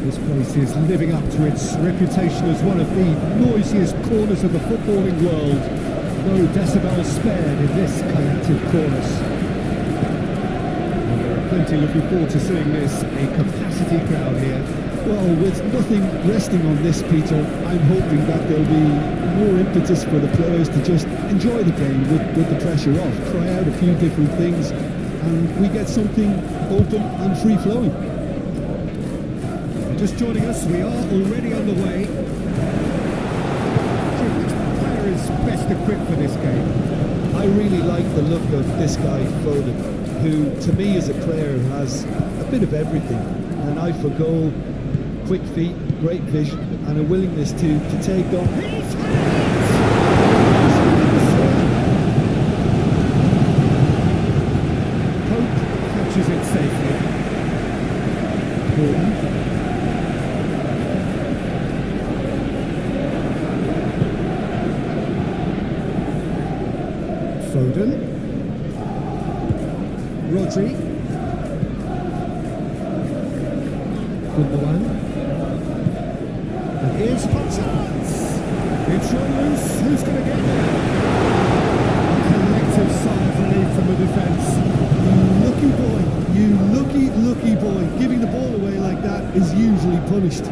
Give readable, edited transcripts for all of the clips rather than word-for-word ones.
This place is living up to its reputation as one of the noisiest corners of the footballing world. No decibels spared in this collective chorus. And there are plenty looking forward to seeing this, a capacity crowd here. Well, with nothing resting on this, Peter, I'm hoping that there'll be more impetus for the players to just enjoy the game with the pressure off, try out a few different things, and we get something open and free-flowing. Just joining us, we are already on the way. Which player is best equipped for this game? I really like the look of this guy, Foden, who, to me, as a player, has a bit of everything. An eye for goal, quick feet, great vision, and a willingness to take on. Pope catches it safely. Gordon. Foden, Rodri, Gundogan, and here's Hutchins. It's run loose. Who's going to get there? A collective sigh of relief from the defence. You lucky boy. Giving the ball away like that is usually punished.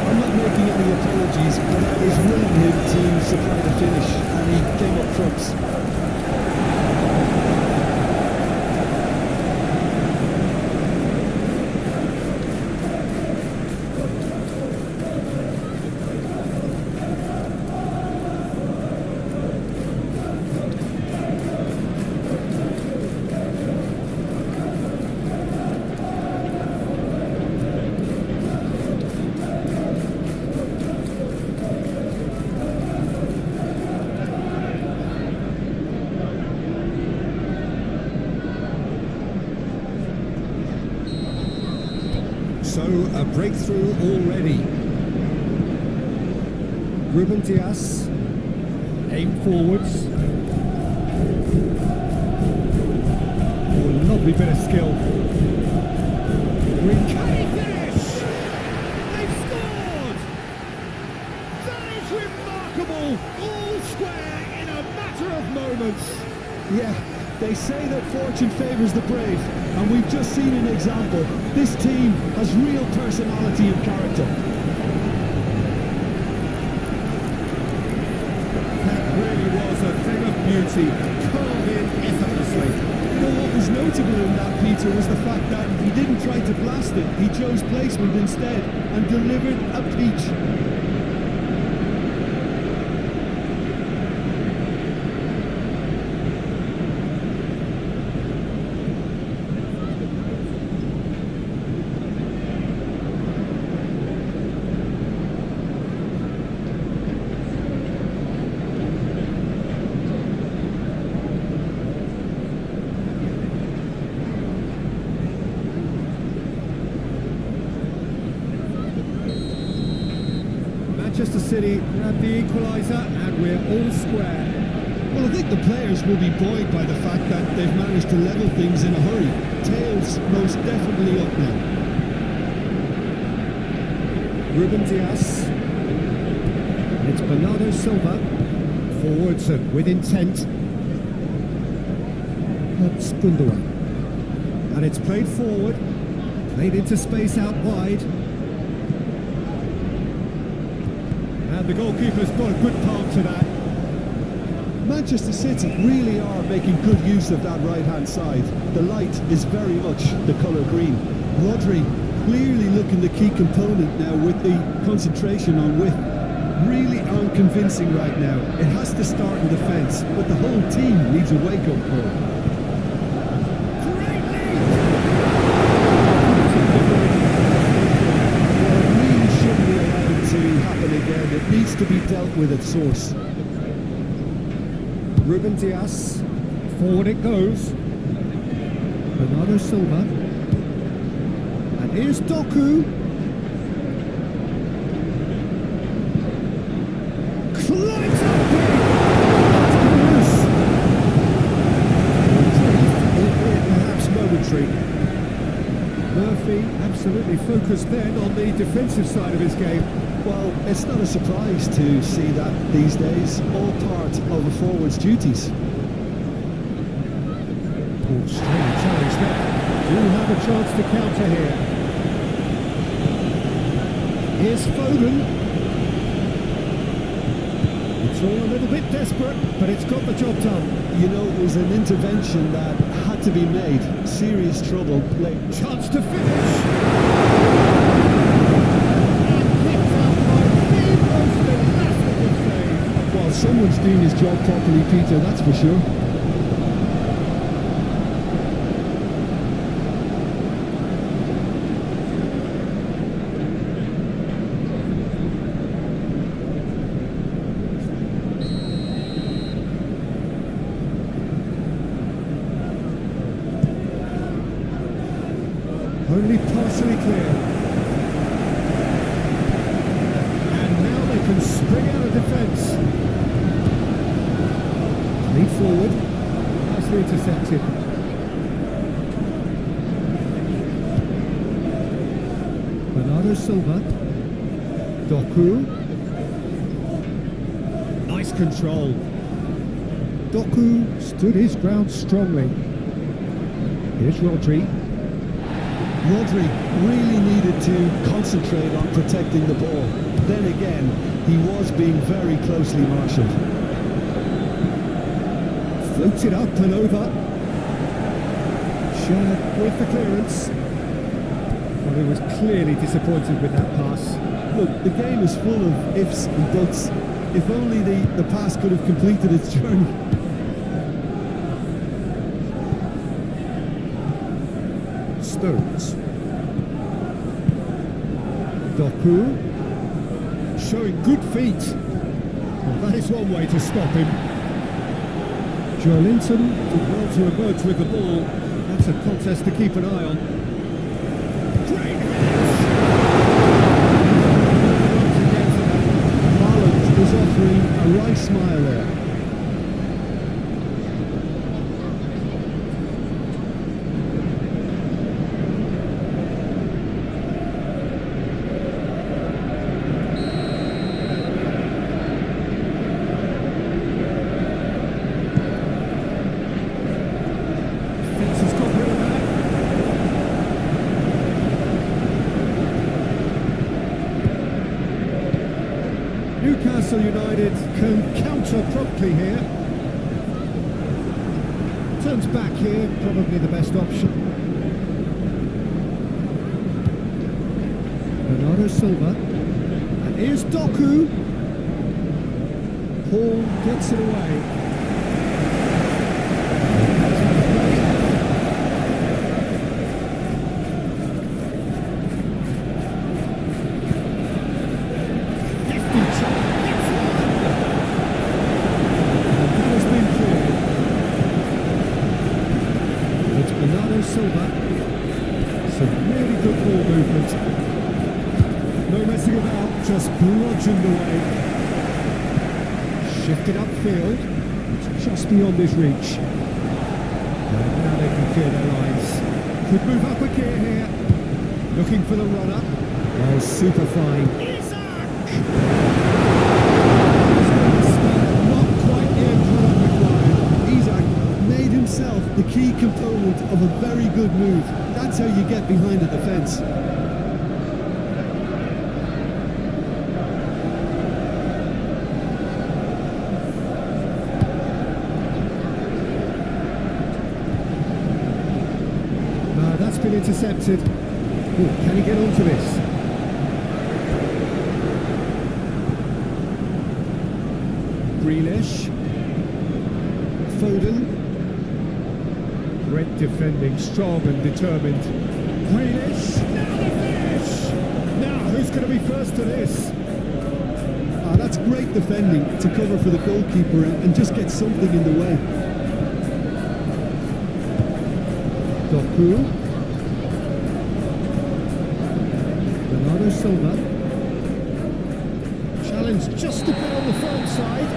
I'm not making any apologies, but I was willing him to supply the finish, and he came up trumps. So, a breakthrough already. Ruben Dias, aim forwards. Oh, lovely bit of skill. Can he finish? They've scored! That is remarkable! All square in a matter of moments. Yeah. They say that fortune favours the brave, and we've just seen an example. This team has real personality and character. That really was a thing of beauty, carved in effortlessly. You know what was notable in that, Peter, was the fact that he didn't try to blast it. He chose placement instead and delivered a peach. Manchester City grab the equalizer and we're all square. Well, I think the players will be buoyed by the fact that they've managed to level things in a hurry. Tails most definitely up now. Ruben Dias. It's Bernardo Silva. Forwards and with intent. That's Gundogan. And it's played forward. Played into space out wide. And the goalkeeper's got a good palm to that. Manchester City really are making good use of that right-hand side. The light is very much the colour green. Rodri clearly looking the key component now with the concentration on width. Really unconvincing right now. It has to start in defence, but the whole team needs a wake-up call. Great lead! Well, it really shouldn't be allowed to happen again. It needs to be dealt with at source. Ruben Dias, forward it goes. Bernardo Silva. And here's Doku. Climbs up big. Albeit perhaps momentary. Murphy absolutely focused then on the defensive side of his game. Well, it's not a surprise to see that these days, all part of a forward's duties. Oh, strange challenge there. Do have a chance to counter here. Here's Foden. It's all a little bit desperate, but it's got the job done. You know, it was an intervention that had to be made. Serious trouble. Chance to finish. Well, someone's doing his job properly, Peter, that's for sure. Only partially clear. And now they can spring out of defence. Lead forward. Nicely intercepted. Bernardo Silva. Doku. Nice control. Doku stood his ground strongly. Here's Rodri. Rodri really needed to concentrate on protecting the ball. Then again, he was being very closely marshalled. Floats it up and over. Shared with the clearance. Well, he was clearly disappointed with that pass. Look, the game is full of ifs and buts. If only the pass could have completed its journey. Stones. Doku. Showing good feet. Well, that is one way to stop him. Joelinton did well to emerge with the ball. That's a contest to keep an eye on. Great Haaland is offering a right smile there. Newcastle United can counter promptly here. Turns back here, probably the best option. Bernardo Silva. And here's Doku. Paul gets it away. Silva. Some really good ball movement. No messing about, just bludgeoned away. Shifted upfield. It's just beyond his reach. And now they can clear their lines. Could move up a gear here. Looking for the runner. Oh, super fine. Not quite the end product required. Isak made himself the key component of a very good move. That's how you get behind the defence. That's been intercepted. Ooh, can he get onto this? Grealish. Foden. Great defending, strong and determined. Grealish. Now the finish! Now, who's going to be first to this? That's great defending to cover for the goalkeeper and just get something in the way. Doku. Silva. Challenge just a bit on the front side.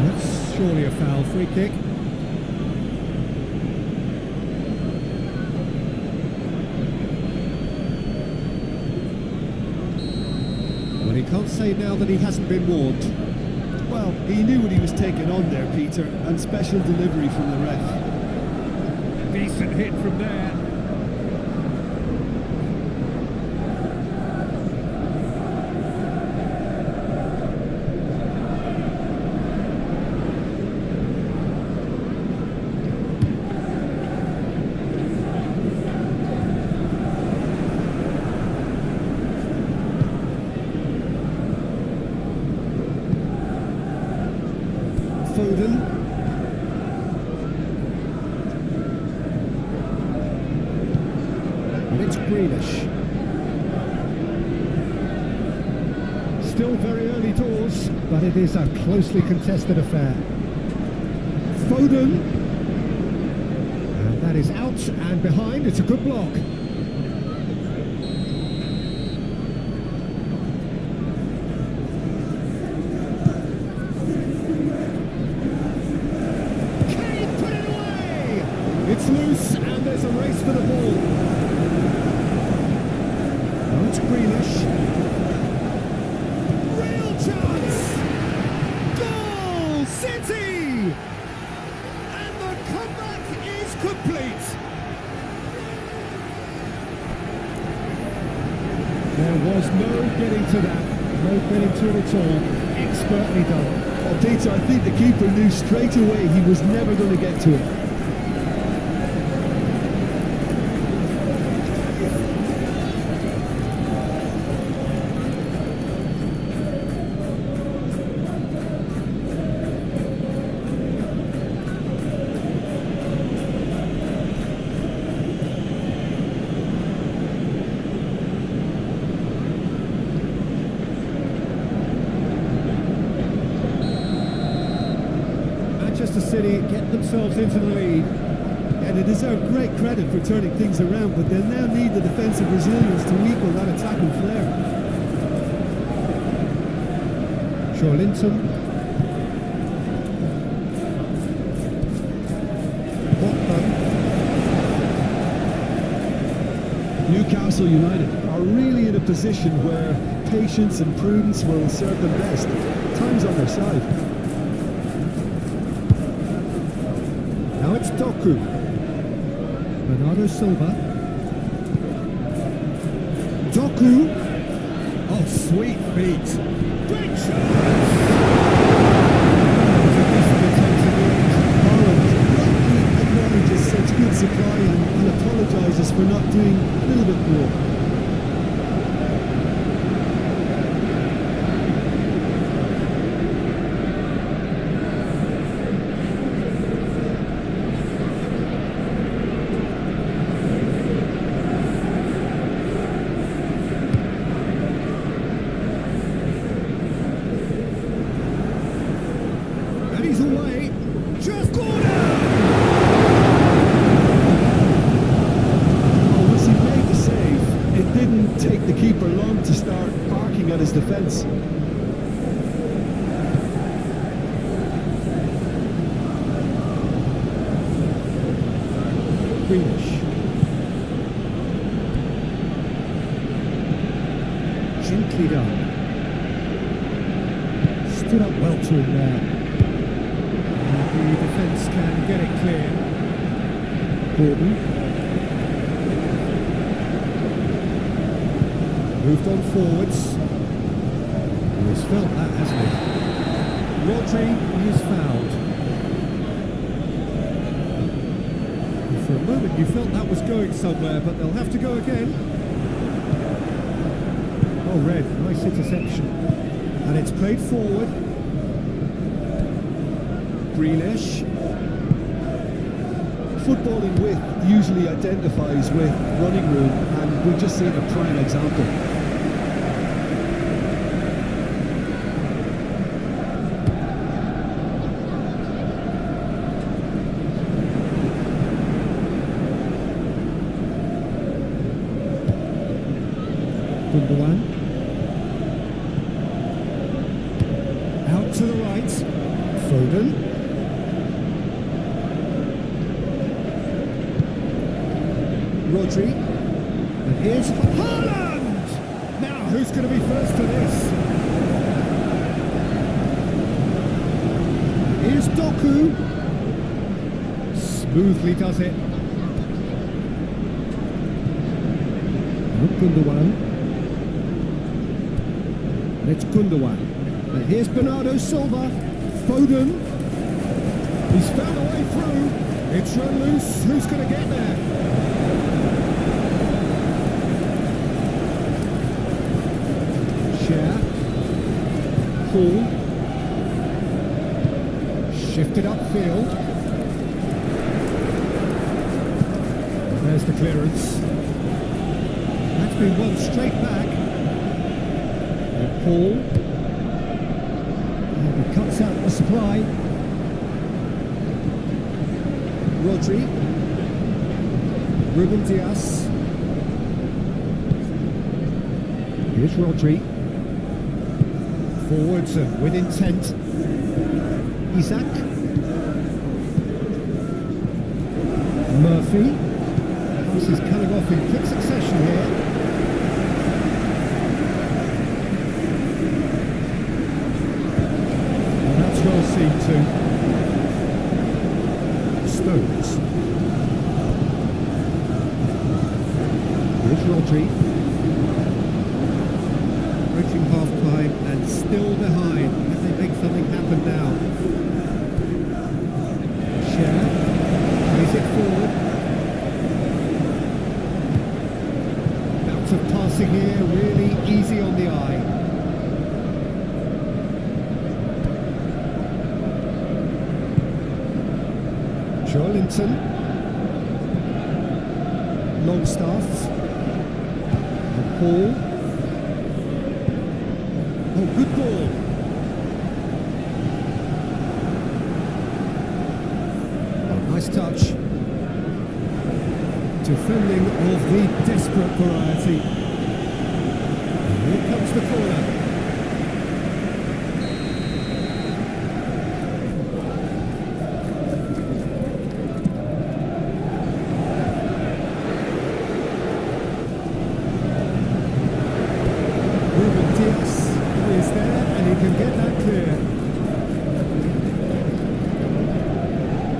That's surely a foul. Free kick. Well, he can't say now that he hasn't been warned. Well, he knew what he was taking on there, Peter, and special delivery from the ref. Decent hit from there. Foden. And it's Grealish. Still very early doors, but it is a closely contested affair. Foden. And that is out and behind. It's a good block. It's loose and there's a race for the ball. Oh, it's Grealish. Real chance! Goal City! And the comeback is complete. There was no getting to that. No getting to it at all. Expertly done. Well, Peter, I think the keeper knew straight away he was never going to get to it. Manchester City get themselves into the lead. And they deserve great credit for turning things around, but they'll now need the defensive resilience to equal that attacking flair. Linton. Newcastle United are really in a position where patience and prudence will serve them best. Time's on their side. Now it's Doku. Bernardo Silva. Doku. Oh, sweet feet. Great shot. Acknowledges such good supply and apologises for not doing a little bit more. And he's away. Just corner. Take the keeper long to start barking at his defence. Grealish. Gently done. Stood up well to him there. And the defence can get it clear. Gordon. Moved on forwards. He's felt that, hasn't he? Rodri is fouled. And for a moment you felt that was going somewhere, but they'll have to go again. Oh, red, nice interception. And it's played forward. Grealish. Footballing width usually identifies with running room, and we've just seen a prime example. Gundogan. Out to the right. Foden. Rodri. And here's Haaland! Now, who's going to be first to this? Here's Doku. Smoothly does it. Gundogan. And it's Gundogan. And here's Bernardo Silva. Foden. He's found a way through. It's run loose. Who's going to get there? Share. Cool. Shifted upfield. And there's the clearance. That's been won straight back. And Paul. And he cuts out the supply. Rodri. Ruben Diaz. Here's Rodri. Forwards and with intent. Isaac. Murphy. This is coming off in quick succession here. Well, that's well seen too. Stones. Here's Rodri. Reaching half-time and still behind. Can they make something happen now? Share. Plays it forward. Bounce of passing here, really easy on the eye. Joelinton. Longstaff. And Paul. Oh, good ball. Oh, nice touch. Defending of the desperate variety. And here comes the corner. Ruben Diaz is there, and he can get that clear.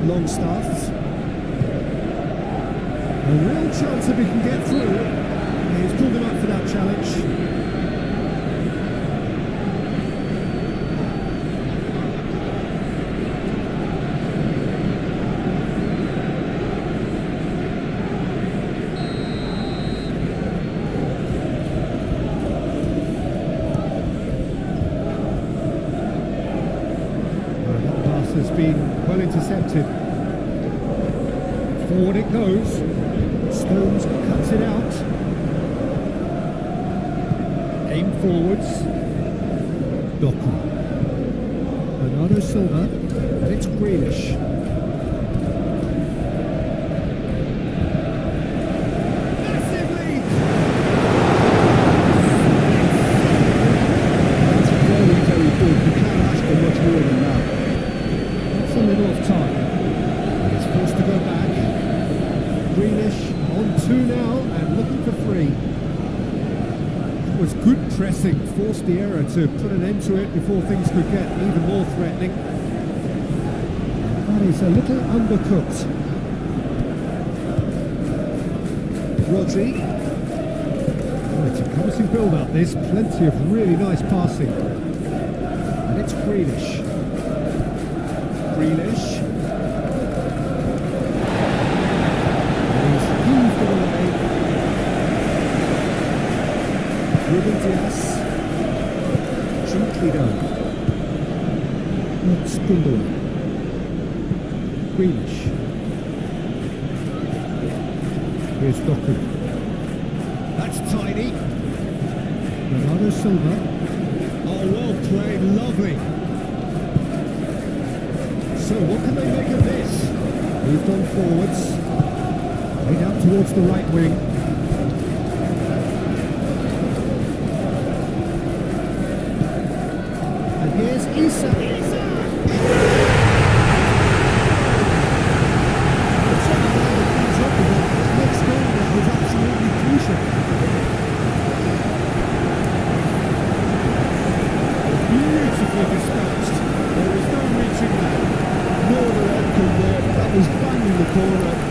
Longstaff. A real chance if he can get through. He's pulled him up for that challenge. That pass has been well intercepted. Forward it goes. Stones cuts it out. Aim forwards. Doku. Bernardo Silva. And it's Grealish. Massive lead! That's very, very good. You can't ask for much more than that. That's a little off target. And it's forced to go back. Grealish on 2 now and looking for 3. It was good pressing, forced the error to put an end to it before things could get even more threatening. That is a little undercooked. Rodri. Oh, it's a promising build-up. There's plenty of really nice passing. And it's Grealish. Grealish. And he's heaved it away. Ruben Diaz. Gently done. Not spinned away. Grealish. Here's Doku. That's tiny. Bernardo Silva. Oh, well played, lovely. So what can they make of this? Moved on forwards. Played out towards the right wing. And here's Issa.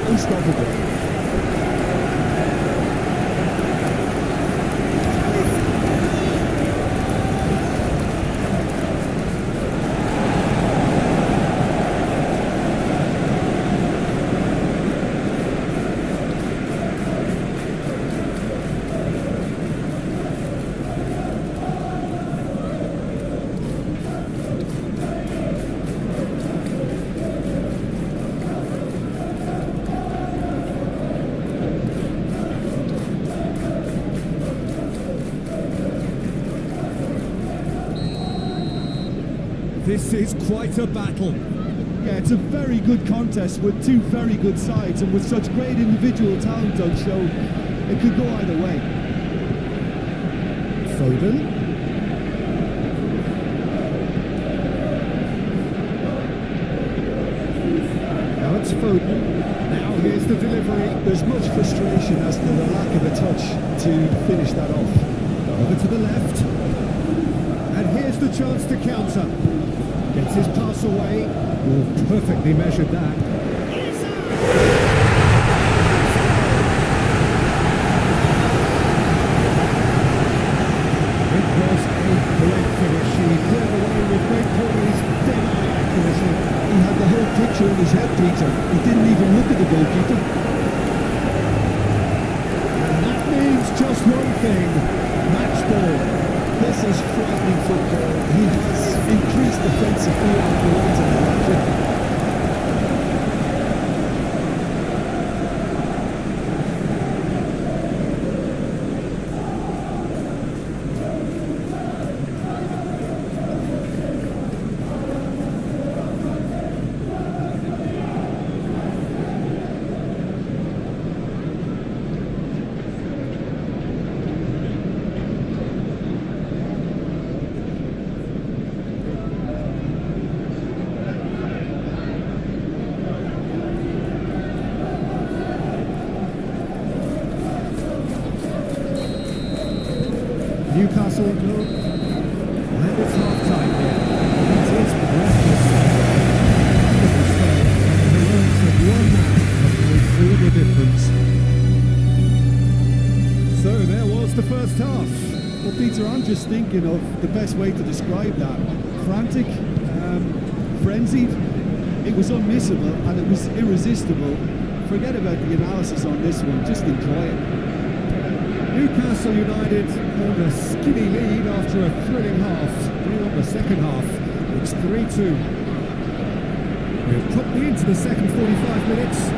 Unstoppable. This is quite a battle. Yeah, it's a very good contest with two very good sides, and with such great individual talent on show, it could go either way. Foden. Now it's Foden. Now here's the delivery. There's much frustration as to the lack of a touch to finish that off. Over to the left. And here's the chance to counter. Gets his pass away. Oh, perfectly measured that. It was a great finish. He cleared away with great poise, dead-eye accuracy. He had the whole picture in his head, Peter. He didn't even look at the goalkeeper. And that means just one thing. Match ball. This is frightening football. He has increased defensive fear of the ones in the back. Newcastle go, and it's half-time here. It is breathless. The heroics of one man have made all the difference. So there was the first half. Well, Peter, I'm just thinking of the best way to describe that. Frantic, frenzied. It was unmissable and it was irresistible. Forget about the analysis on this one, just enjoy it. Newcastle United hold a skinny lead after a thrilling half. Bring on the second half. It's 3-2. We've put me into the second 45 minutes.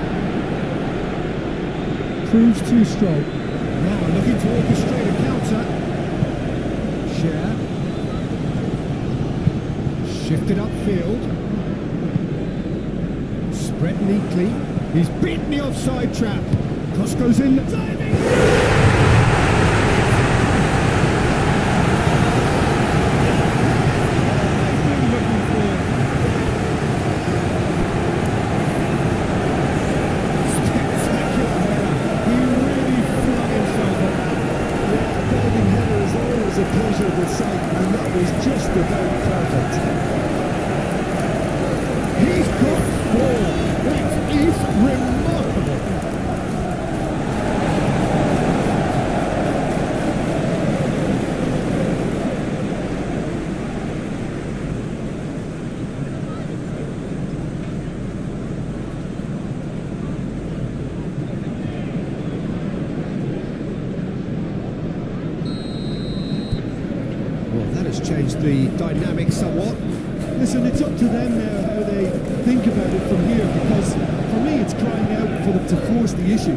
Proves too strong. Now looking to orchestrate a counter. Share. Shifted upfield. Spread neatly. He's beaten the offside trap. Cross goes in. Diving! pleasurable sight, and that was just about perfect. He's got four. That is remarkable. has changed the dynamic somewhat. Listen, it's up to them now how they think about it from here, because for me it's crying out for them to force the issue.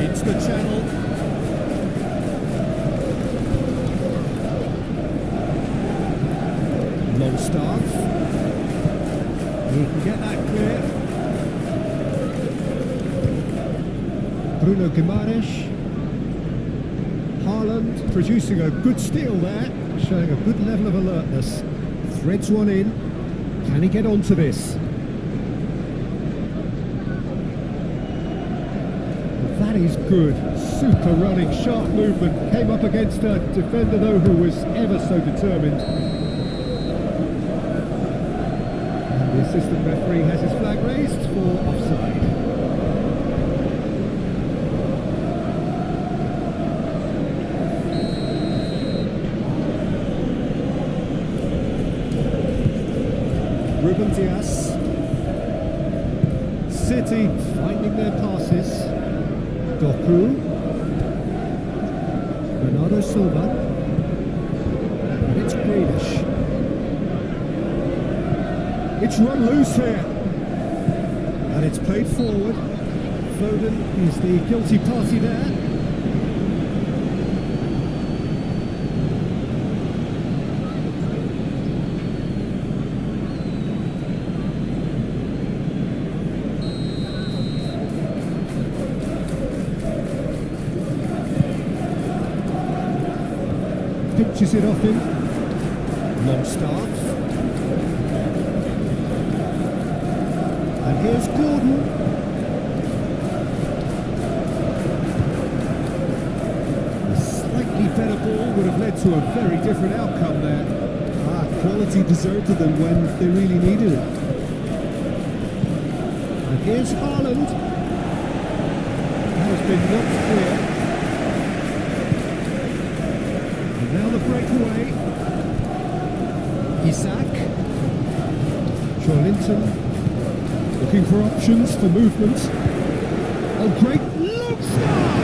Into the channel. Longstaff. He can get that clear. Bruno Guimaraes. Haaland producing a good steal there, showing a good level of alertness. Threads one in. Can he get onto this? That is good. Super running, sharp movement. Came up against a defender though who was ever so determined. And the assistant referee has his flag raised for offside. Ruben Dias. City finding their passes. Doku. Bernardo Silva. And it's Grealish. It's run loose here. And it's played forward. Foden is the guilty party there. Pinches it off him. Longstaff. And here's Gordon. A slightly better ball would have led to a very different outcome there. Quality deserted them when they really needed it. And here's Haaland. Has been knocked clear. Now the breakaway. Isak. Joelinton looking for options for movement. Oh, great look start!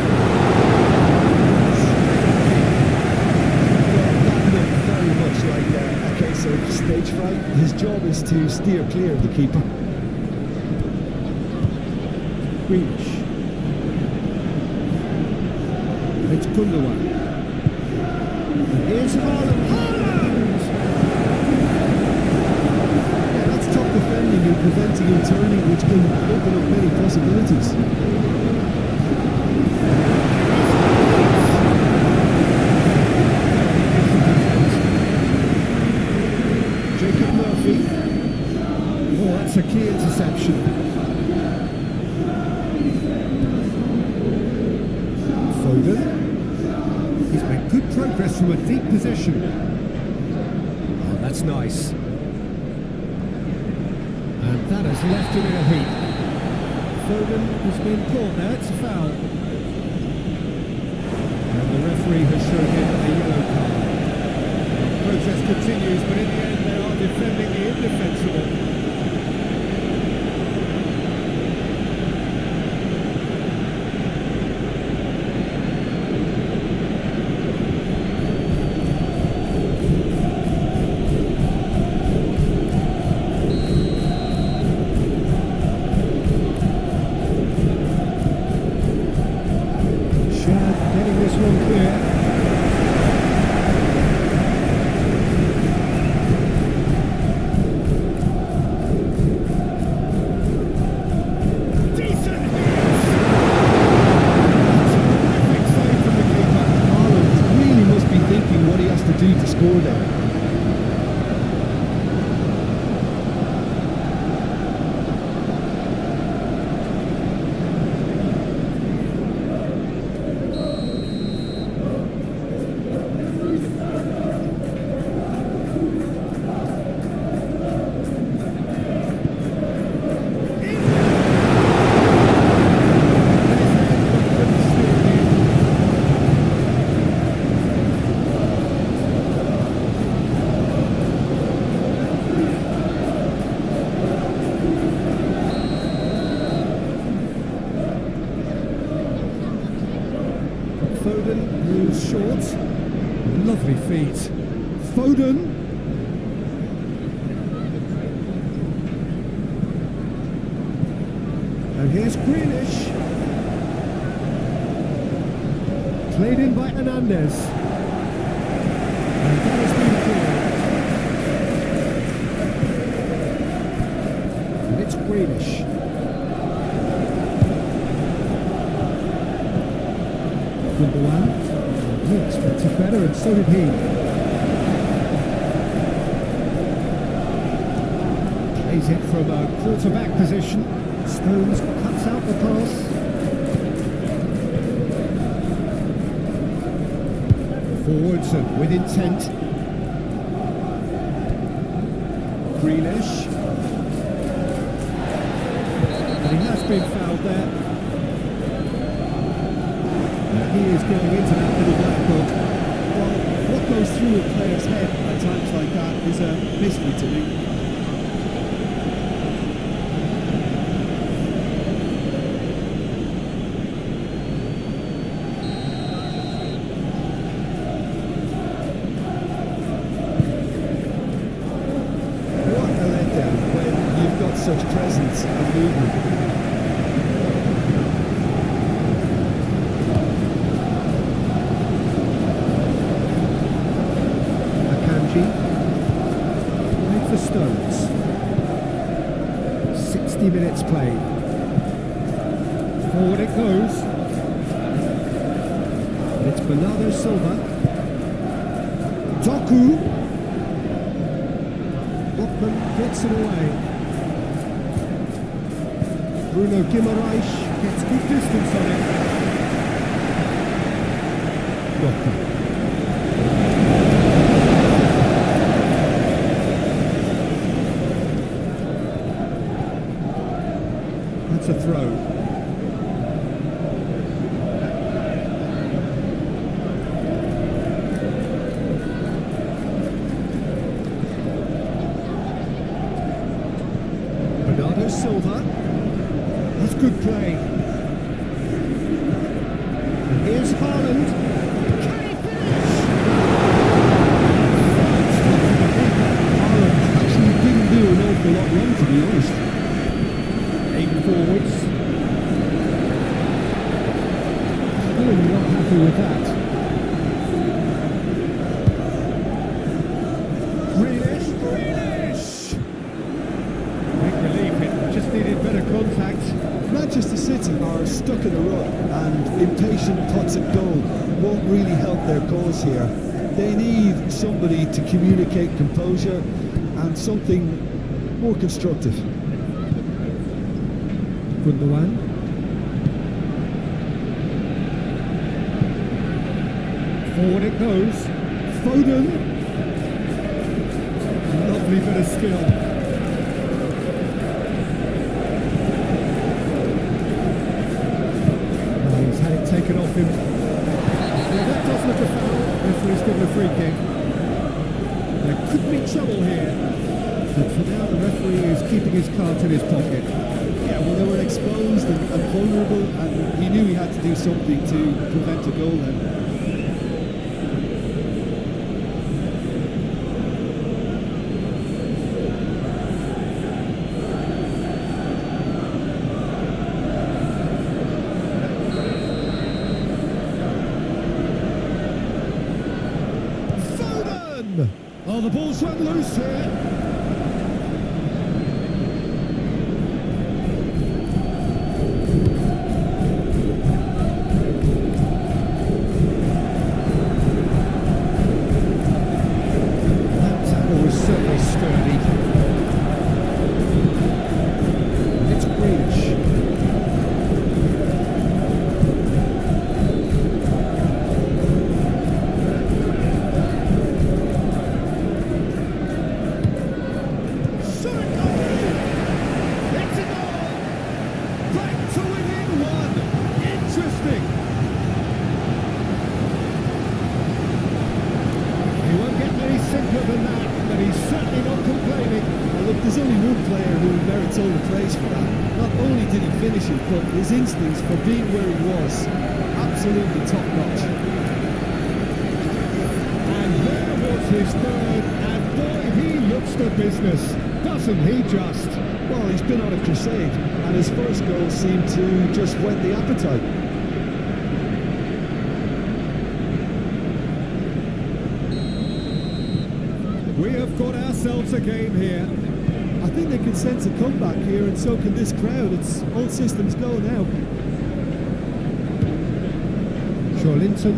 That looked very much like a case of stage fright. His job is to steer clear of the keeper. Grealish. It's Gundogan. Here's Haaland. Haaland! Yeah, that's top defending and preventing him turning, which can open up many possibilities. Jacob Murphy. Oh, that's a key interception. Foden. He's made good progress from a deep position. Oh, that's nice. And that has left him in a heap. Foden has been caught there, it's a foul. And the referee has shown him a yellow card. The protest continues, but in the end they are defending the indefensible. Getting this one clear. Decent hit! Terrific save from the keeper. Haaland really must be thinking what he has to do to score there. Foden moves short. Lovely feet. Foden. And here's Grealish. Played in by Hernandez. And that has been cleared. And it's Grealish. Gundogan. He expected better, and so did he. Plays it from a quarterback position. Stones cuts out the pass. Forwards and with intent. Grealish. And he has been fouled there. He is going into that little black book. Well, what goes through a player's head at times like that is a mystery to me. What a letdown when you've got such presence and movement. Played for Stones. 60 minutes played. Forward it goes. It's Bernardo Silva. Doku. Botman gets it away. Bruno Guimaraes gets good distance on it. Doku. That's a throw. Bernardo Silva. That's good play. And here's Haaland. Can he finish? Haaland actually didn't do an awful lot wrong, to be honest. Forwards. Really not happy with that. Grealish! Big relief, it just needed better contact. Manchester City are stuck in a rut, and impatient pots at goal won't really help their cause here. They need somebody to communicate composure and something more constructive. Gundogan. Forward it goes. Foden. Lovely bit of skill. Oh, he's had it taken off him. Well, that does look a foul. Referee's given a free kick. There could be trouble here. But for now, the referee is keeping his cards in his pocket. Yeah, well, they were exposed and vulnerable, and he knew he had to do something to prevent a goal then. Foden! Oh, the ball's run loose here. Certainly sturdy. It's Grealish. Shot it goal! It's a goal! Back to within one! Interesting! He won't get any simpler than that. But he's certainly not complaining. Well, look, there's only one player who merits all the praise for that. Not only did he finish it, but his instincts for being where he was, absolutely top-notch. his third, and boy, he looks the business, doesn't he just? Well, he's been on a crusade, and his first goal seemed to just whet the appetite. We have got ourselves a game here. I think they can sense a comeback here, and so can this crowd. It's all systems go now. Linton,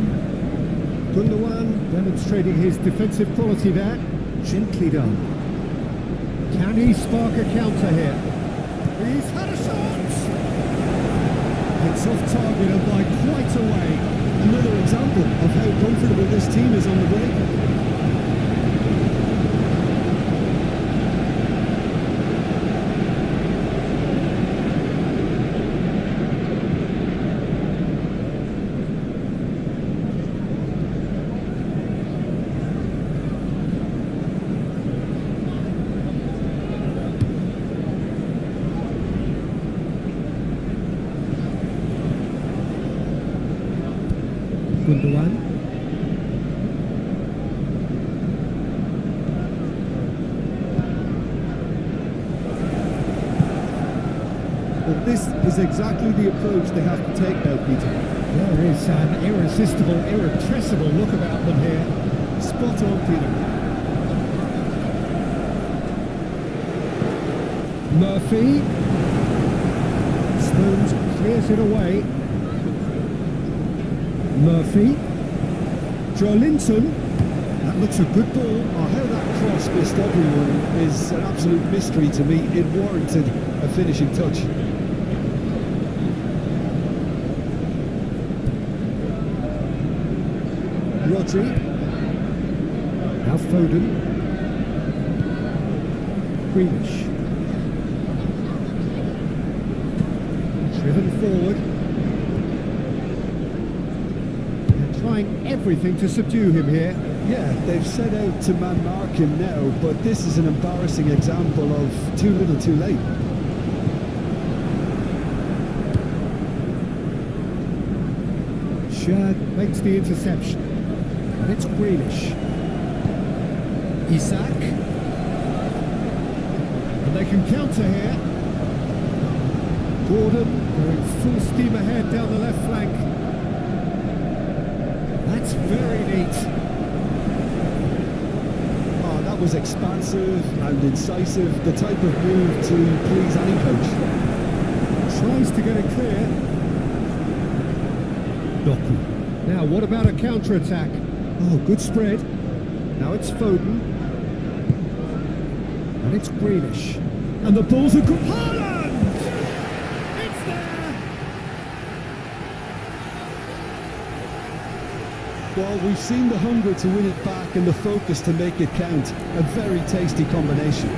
Gundogan demonstrating his defensive quality there. Gently done. Can he spark a counter here? He's had a shot! It's off target and by quite a way. Another example of how comfortable this team is on the break. Gundogan. But this is exactly the approach they have to take now, Peter. There is an irresistible, irrepressible look about them here. Spot on, Peter. Murphy. Stones clears it away. Murphy. Joelinton. That looks a good ball. Oh, how that cross missed everyone is an absolute mystery to me. It warranted a finishing touch. Rodri. Now Foden. Grealish. Driven forward. Trying everything to subdue him here. Yeah, they've set out to man-mark him now, but this is an embarrassing example of too little too late. Shad makes the interception. And it's Grealish. Isak. And they can counter here. Gordon going full steam ahead down the left flank. That's very neat. Oh, that was expansive and incisive, the type of move to please any coach. Tries to get it clear. Doku. Now, what about a counter-attack? Oh, good spread. Now it's Foden. And it's Grealish. And the ball's a good... Haaland! It's there! Well, we've seen the hunger to win it back and the focus to make it count. A very tasty combination.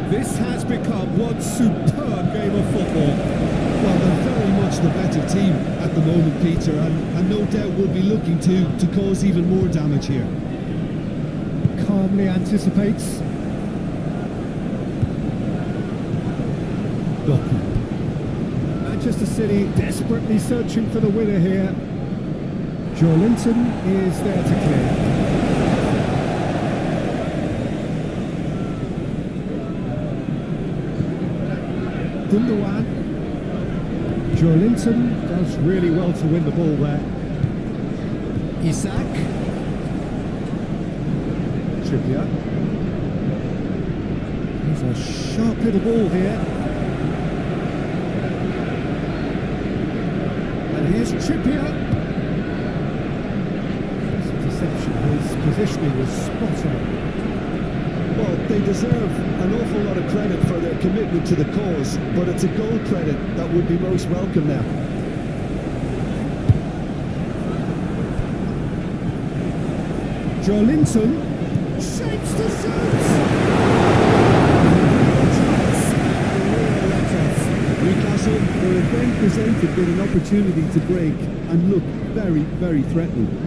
This has become one superb game of football. Well, they're very much the better team at the moment, Peter, and no doubt will be looking to cause even more damage here. Calmly anticipates. Doku. Manchester City desperately searching for the winner here. Joelinton is there to clear. Gundogan. Joelinton does really well to win the ball there. Isak. Trippier. Here's a sharp little ball here. And here's Trippier. This interception, his positioning was spot on. Well, they deserve an awful lot of credit for their commitment to the cause, but it's a goal credit that would be most welcome now. Joelinton shapes to shoot. Newcastle were again presented with an opportunity to break and look very, very threatening.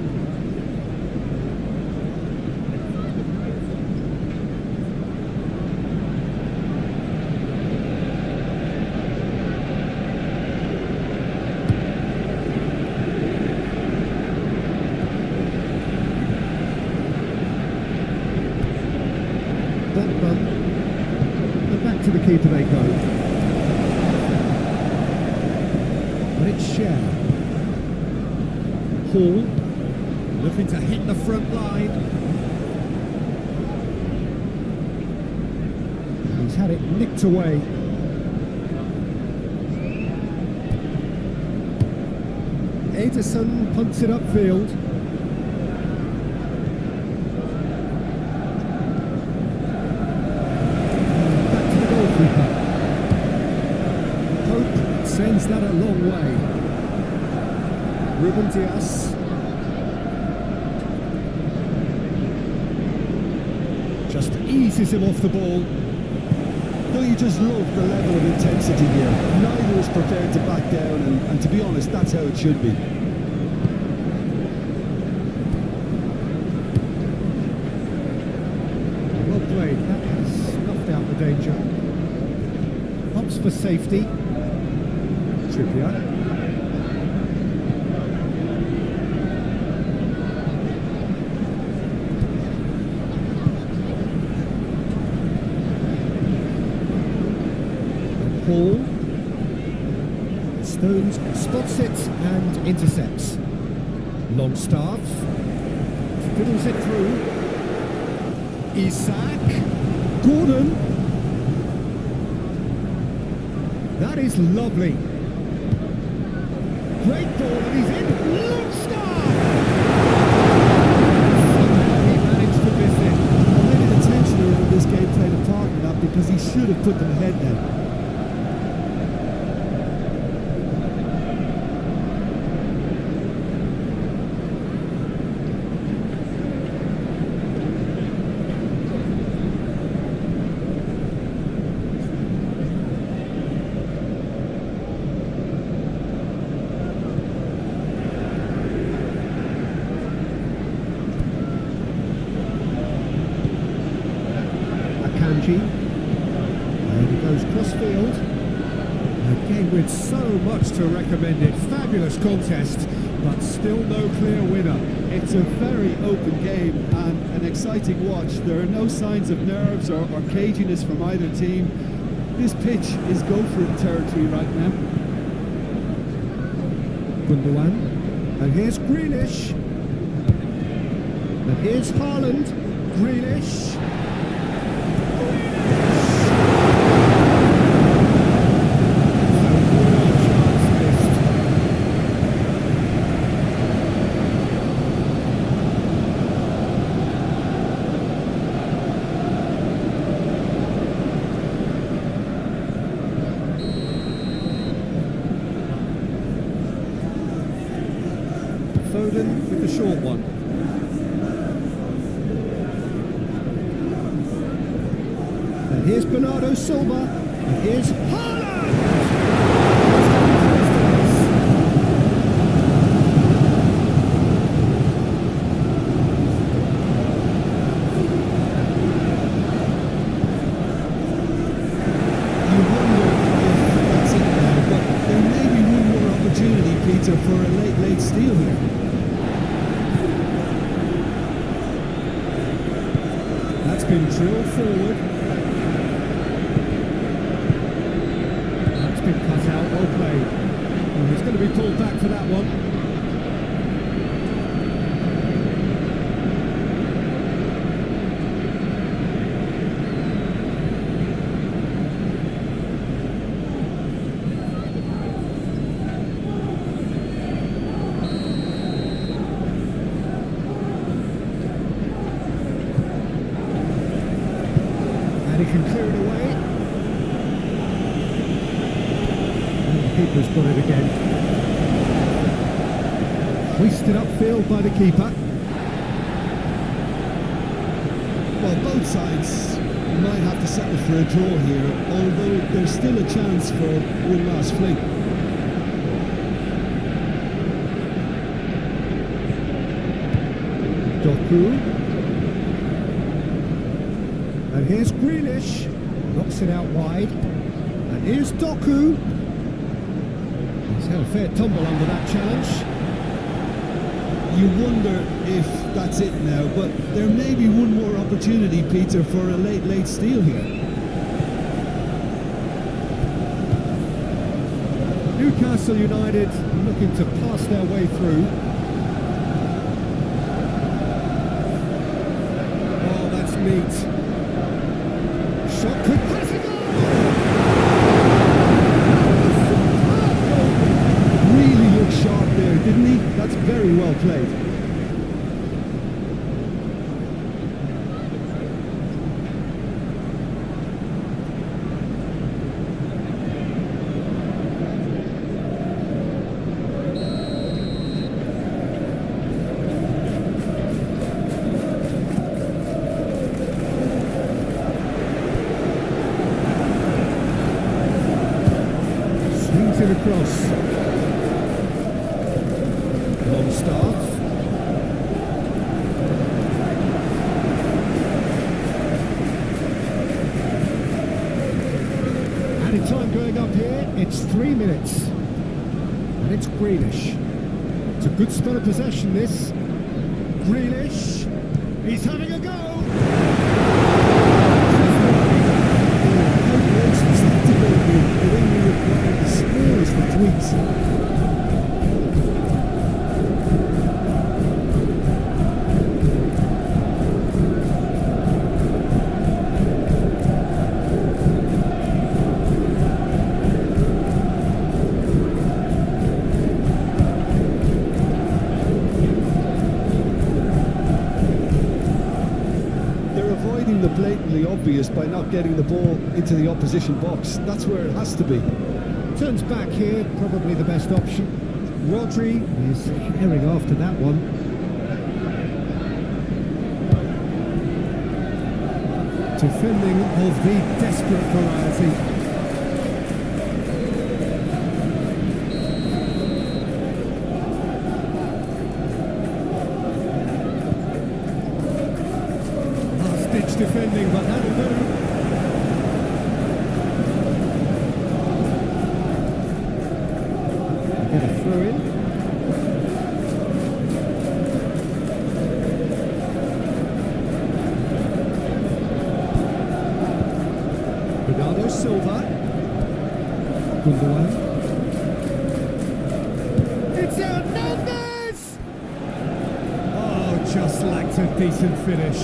And back to the keeper they go. But it's Cher. Hall looking to hit the front line. He's had it nicked away. Ederson punts it upfield. Pope sends that a long way. Ruben Dias. Just eases him off the ball. No, you just love the level of intensity here. Neither is prepared to back down, and to be honest, that's how it should be. Well played. That has snuffed out the danger. Opts for safety. Trippier. Hall. Stones spots it and intercepts. Longstaff fiddles it through. Isak. Gordon. That is lovely. Great ball and he's in. Longstaff. Somehow he managed to miss it. Well, maybe the tension around this game played a part in that, because he should have put them ahead now. And he goes cross-field. Again with so much to recommend it. Fabulous contest, but still no clear winner. It's a very open game and an exciting watch. There are no signs of nerves or caginess from either team. This pitch is go-for-it territory right now. Gundogan. And here's Grealish. And here's Haaland. Grealish. Foden with the short one. And here's Bernardo Silva. And here's Haaland! You wonder if that's it now, but there may be one more opportunity, Peter, for a late steal here. That's been drilled forward. That's been cut out, well played. And he's going to be pulled back for that one. he can clear it away. And the keeper's got it again. Hoisted upfield by the keeper. Well, both sides might have to settle for a draw here, although there's still a chance for one last fling. Doku. And here's Grealish. Knocks it out wide. And here's Doku. He's had a fair tumble under that challenge. You wonder if that's it now, but there may be one more opportunity, Peter, for a late steal here. Newcastle United looking to pass their way through. Oh, that's neat. Shot could pass it on! Really looked sharp there, didn't he? That's very well played. Swings it across. Long start. Added time going up here. It's 3 minutes. And it's Grealish. It's a good spell of possession, this. Grealish. He's having a go. It only required the smallest of tweaks. The blatantly obvious by not getting the ball into the opposition box. That's where it has to be. Turns back here, probably the best option. Rodri is herring after that one. Defending of the desperate variety. Defending, but that'll do. Get a throw in. Bernardo Silva. Gundogan. It's Hernandez! Oh, just lacked a decent finish.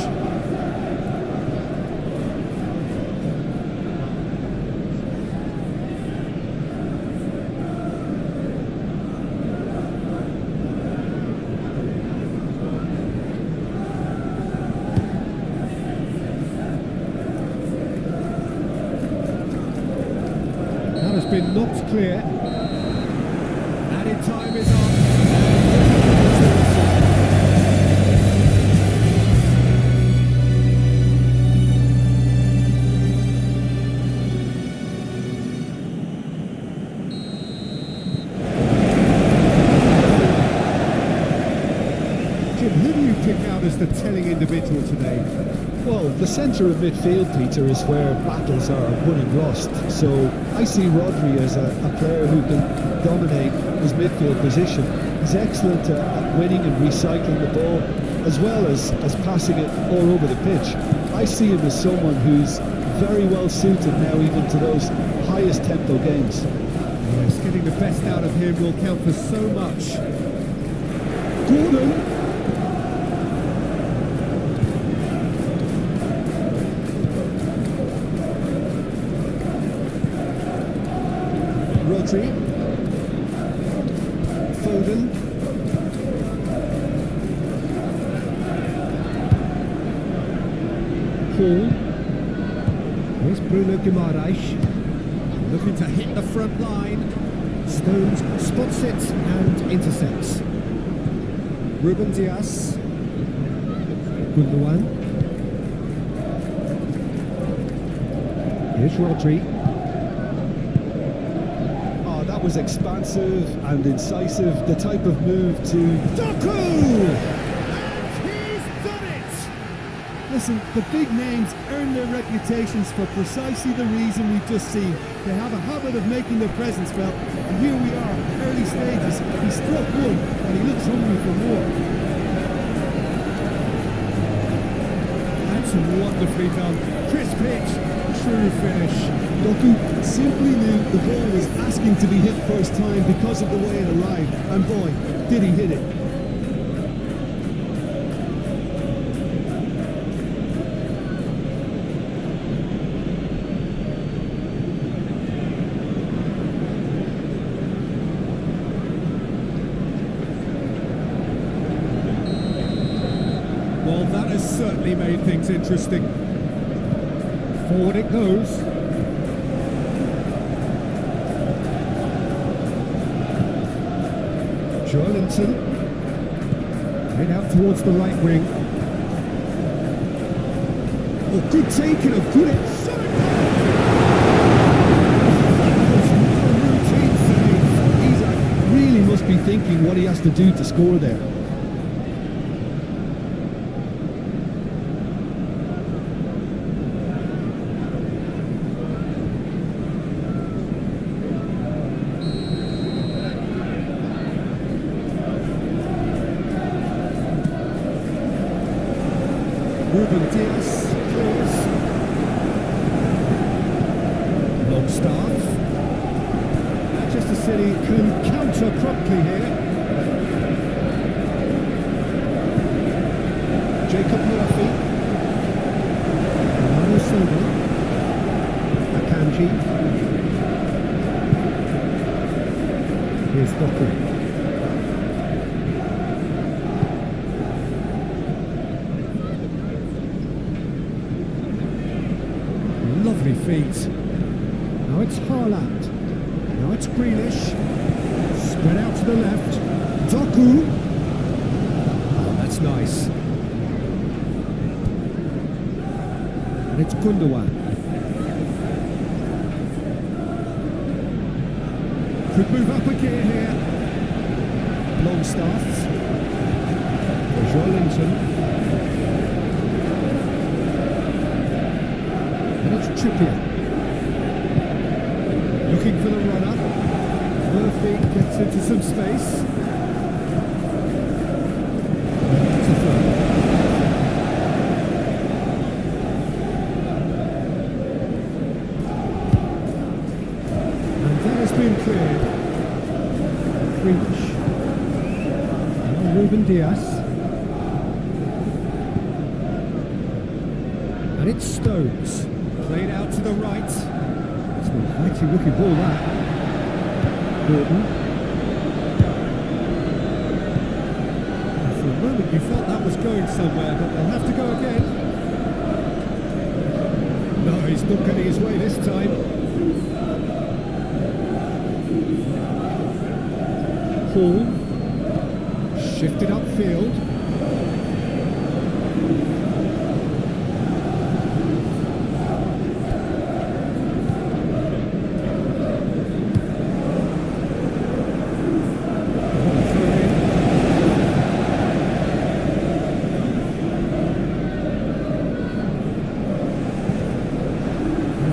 Been knocked clear. Added time is on. Jim, who do you pick out as the telling individual today? Well, the centre of midfield, Peter, is where battles are won and lost. So I see Rodri as a player who can dominate his midfield position. He's excellent at winning and recycling the ball, as well as passing it all over the pitch. I see him as someone who's very well suited now even to those highest tempo games. Yes, getting the best out of him will count for so much. Gordon. Rodri, Foden, Paul, Here's Bruno Guimaraes, looking to hit the front line. Stones spots it and intercepts. Ruben Dias. Gundogan. Here's Rodri. Oh, that was expansive and incisive. The type of move to Doku! Listen, the big names earn their reputations for precisely the reason we've just seen. They have a habit of making their presence felt, and here we are, early stages. He struck one, and he looks hungry for more. That's wonderfully done. Crisp pitch, true finish. Doku simply knew the ball was asking to be hit first time because of the way it arrived, and boy, did he hit it. Well, that has certainly made things interesting. Forward it goes. Joelinton. Head out towards the right wing. Oh, good taking, a good shot. Routine save. He really must be thinking what he has to do to score there. Ruben Dias clears. Longstaff. Manchester City can counter promptly here. Jacob Murphy. Manu Silva. Akanji. Here's Doku. Lovely feet. Now it's Haaland. Now it's Grealish. Spread out to the left. Doku. Oh, that's nice. And it's Gundogan. Could move up a gear here. Longstaff. Joelinton. And it's Trippier. Looking for the run-up. Murphy gets into some space. It's a throw. And that has been cleared. Grealish. Now Ruben Dias. And it's Stones. Played out to the right. It's a mighty looking ball, that. Gordon. And for a moment you felt that was going somewhere, but they'll have to go again. No, he's not getting his way this time. Hall. Shifted upfield.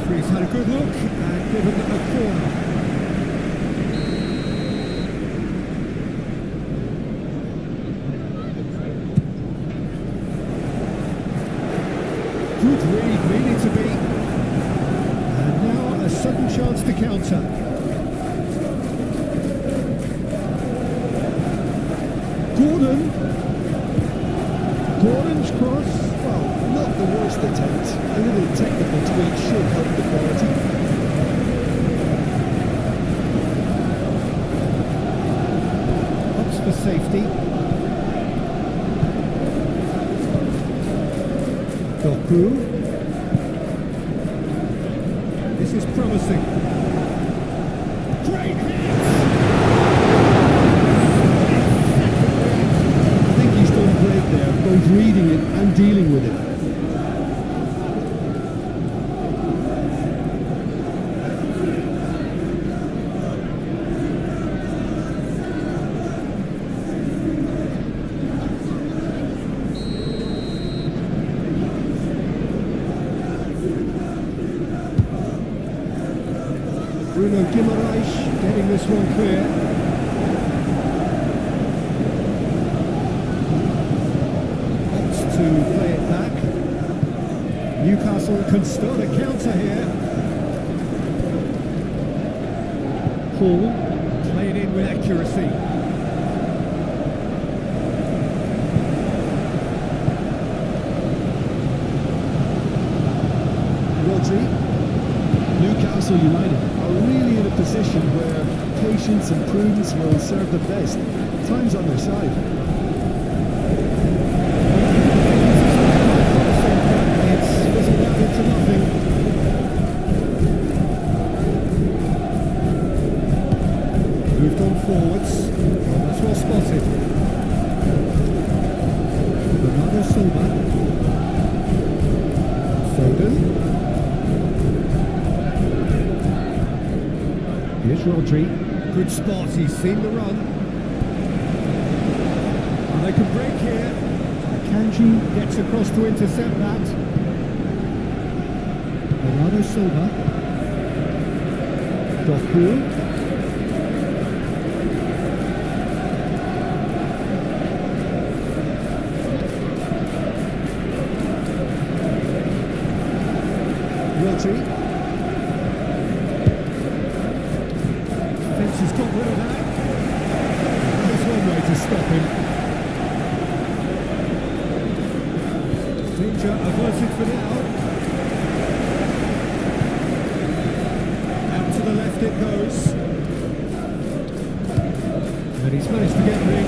He's had a good look and given a corner. Good read, needed to be. And now a sudden chance to counter. Gordon's cross. Well, not the worst attempt. A little technical tweak should help the quality. Ups for safety. Doku. is promising. Great hit! I think he's done great there, both reading it and dealing with it. Bruno Guimaraes getting this one clear. Opts to play it back. Newcastle can start a counter here. Hall played in with accuracy. Rodri. Newcastle United are really in a position where patience and prudence will serve them best. Time's on their side. It's fizzled out into nothing. Moved on forwards. Well, that's well spotted. Bernardo Silva. Foden. Here's Rodri. Good spot, he's seen the run. And they can break here. Kanji gets across to intercept that. Bernardo Silva. Doku. Rodri. He's got rid of that. There's one way to stop him. Danger averted for now. Out to the left it goes. And he's managed to get rid.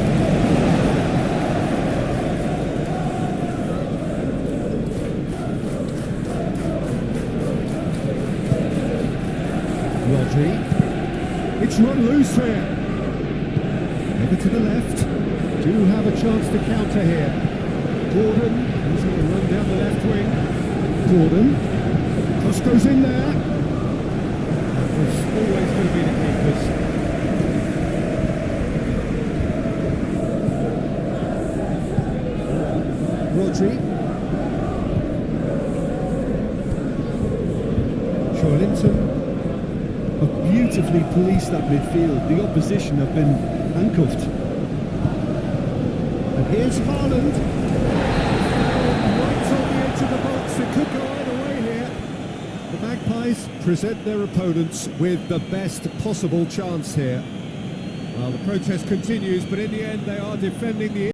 Rodri. It's run loose here. Over to the left. Do have a chance to counter here. Gordon, he's going to run down the left wing. Gordon. Cross goes in there. That was always going to be the keepers. Rodri. Linton. Have beautifully policed that midfield. The opposition have been handcuffed. And here's Haaland. Right on the edge of the box. It could go either way here. The Magpies present their opponents with the best possible chance here. Well, the protest continues, but in the end they are defending the